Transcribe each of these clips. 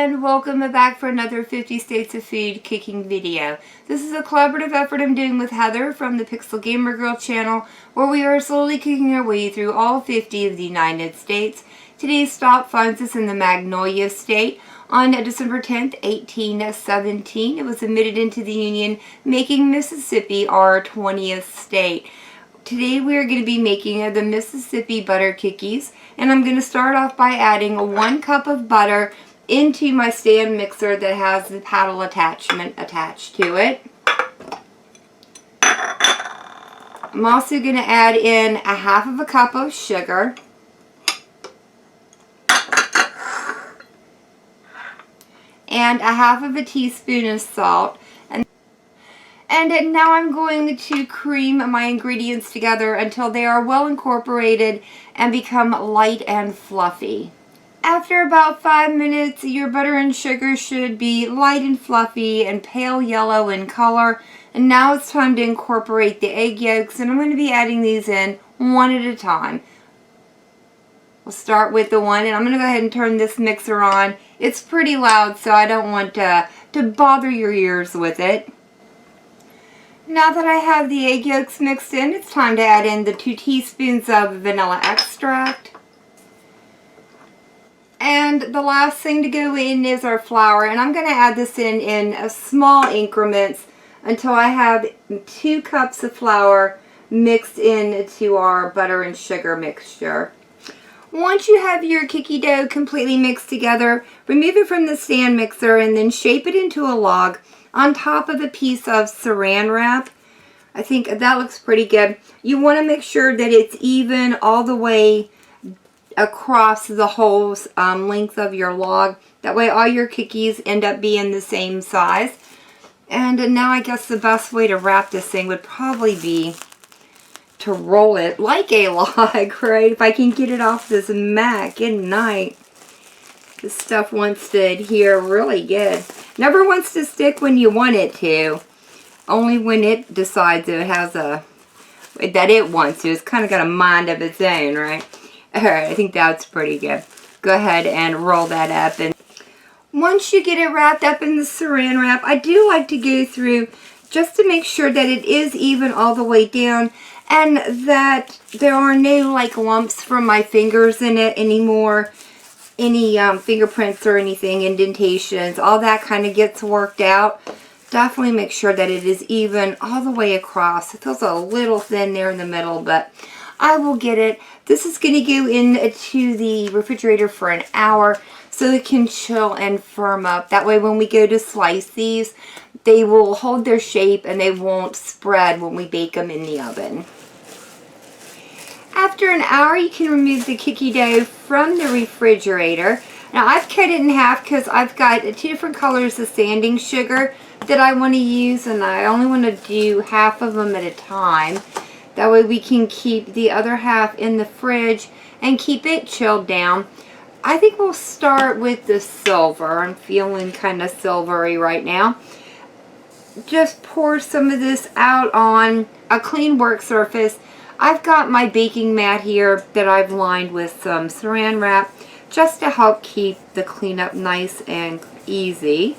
and welcome back for another 50 States of Food cooking video. This is a collaborative effort I'm doing with Heather from the Pixel Gamer Girl channel, where we are slowly cooking our way through all 50 of the United States. Today's stop finds us in the Magnolia State on December 10th, 1817. It was admitted into the Union, making Mississippi our 20th state. Today we are going to be making the Mississippi butter cookies, and I'm going to start off by adding 1 cup of butter into my stand mixer that has the paddle attachment attached to it. I'm also going to add in 1/2 cup of sugar, and 1/2 teaspoon of salt. And now I'm going to cream my ingredients together until they are well incorporated and become light and fluffy. After about 5 minutes, your butter and sugar should be light and fluffy and pale yellow in color. And now it's time to incorporate the egg yolks, and I'm going to be adding these in one at a time. We'll start with the one, and I'm going to go ahead and turn this mixer on. It's pretty loud, so I don't want to bother your ears with it. Now that I have the egg yolks mixed in, it's time to add in the 2 teaspoons of vanilla extract. And the last thing to go in is our flour, and I'm going to add this in small increments until I have 2 cups of flour mixed into our butter and sugar mixture. Once you have your cookie dough completely mixed together, remove it from the stand mixer and then shape it into a log on top of a piece of saran wrap. I think that looks pretty good. You want to make sure that it's even all the way across the whole length of your log. That way all your cookies end up being the same size. And now I guess the best way to wrap this thing would probably be to roll it like a log, right? If I can get it off this mat, good night. This stuff wants to adhere really good. Never wants to stick when you want it to. Only when it decides that it wants to. It's kind of got a mind of its own, right? Alright, I think that's pretty good. Go ahead and roll that up. And once you get it wrapped up in the saran wrap, I do like to go through just to make sure that it is even all the way down and that there are no like lumps from my fingers in it anymore. Any fingerprints or anything, indentations, all that kind of gets worked out. Definitely make sure that it is even all the way across. It feels a little thin there in the middle, but I will get it. This is going to go into the refrigerator for an hour so it can chill and firm up. That way when we go to slice these, they will hold their shape and they won't spread when we bake them in the oven. After an hour, you can remove the cookie dough from the refrigerator. Now, I've cut it in half because I've got 2 different colors of sanding sugar that I want to use, and I only want to do half of them at a time. That way we can keep the other half in the fridge and keep it chilled down. I think we'll start with the silver. I'm feeling kind of silvery right now. Just pour some of this out on a clean work surface. I've got my baking mat here that I've lined with some saran wrap just to help keep the cleanup nice and easy.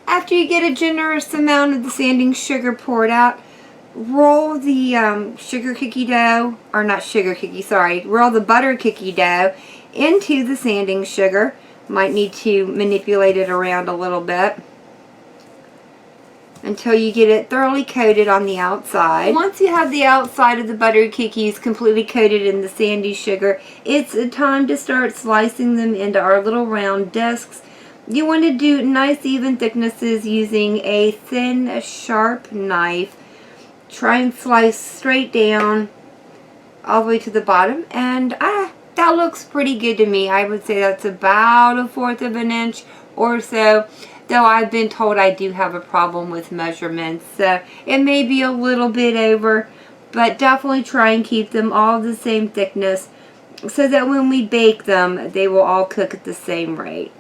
After you get a generous amount of the sanding sugar poured out, roll the sugar cookie dough, or not sugar cookie, sorry, roll the butter cookie dough into the sanding sugar. Might need to manipulate it around a little bit until you get it thoroughly coated on the outside. Once you have the outside of the butter cookies completely coated in the sandy sugar, it's time to start slicing them into our little round discs. You want to do nice even thicknesses using a thin, sharp knife. Try and slice straight down all the way to the bottom, and that looks pretty good to me. I would say that's about 1/4 of an inch or so. Though I've been told I do have a problem with measurements, so it may be a little bit over, but definitely try and keep them all the same thickness so that when we bake them, they will all cook at the same rate.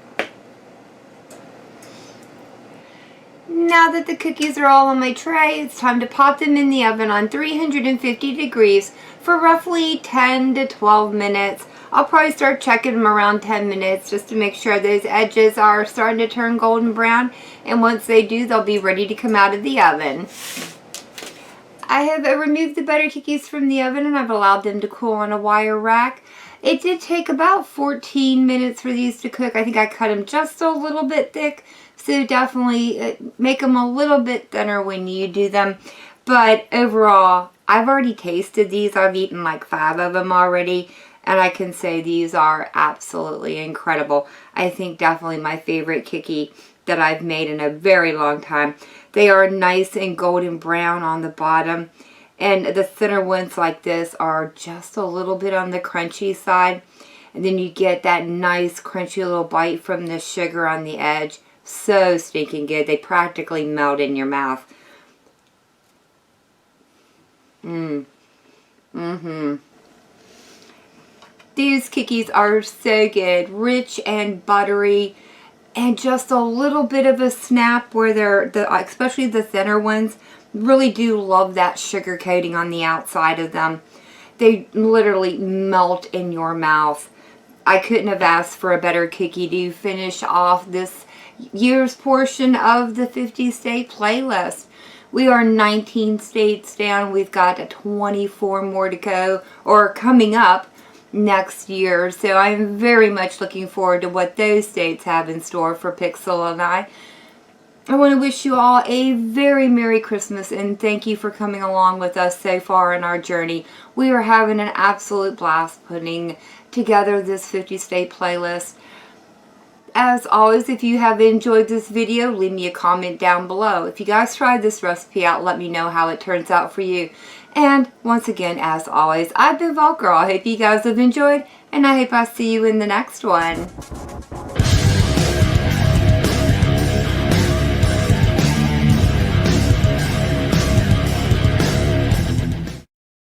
Now that the cookies are all on my tray, it's time to pop them in the oven on 350 degrees for roughly 10 to 12 minutes. I'll probably start checking them around 10 minutes just to make sure those edges are starting to turn golden brown. And once they do, they'll be ready to come out of the oven. I have removed the butter cookies from the oven and I've allowed them to cool on a wire rack. It did take about 14 minutes for these to cook. I think I cut them just a little bit thick, so definitely make them a little bit thinner when you do them. But overall, I've already tasted these. I've eaten like 5 of them already, and I can say these are absolutely incredible. I think definitely my favorite cookie that I've made in a very long time. They are nice and golden brown on the bottom. And the thinner ones like this are just a little bit on the crunchy side. And then you get that nice crunchy little bite from the sugar on the edge. So stinking good. They practically melt in your mouth. These cookies are so good. Rich and buttery. And just a little bit of a snap where especially the thinner ones, really do love that sugar coating on the outside of them. They literally melt in your mouth. I couldn't have asked for a better cookie to finish off this year's portion of the 50 state playlist. We are 19 states down. We've got 24 more to go, or coming up next year. So I'm very much looking forward to what those states have in store for Pixel and I. I want to wish you all a very Merry Christmas and thank you for coming along with us so far in our journey. We are having an absolute blast putting together this 50 state playlist. As always, if you have enjoyed this video, leave me a comment down below. If you guys tried this recipe out, let me know how it turns out for you. And once again, as always, I've been Vault Girl. I hope you guys have enjoyed, and I hope I see you in the next one.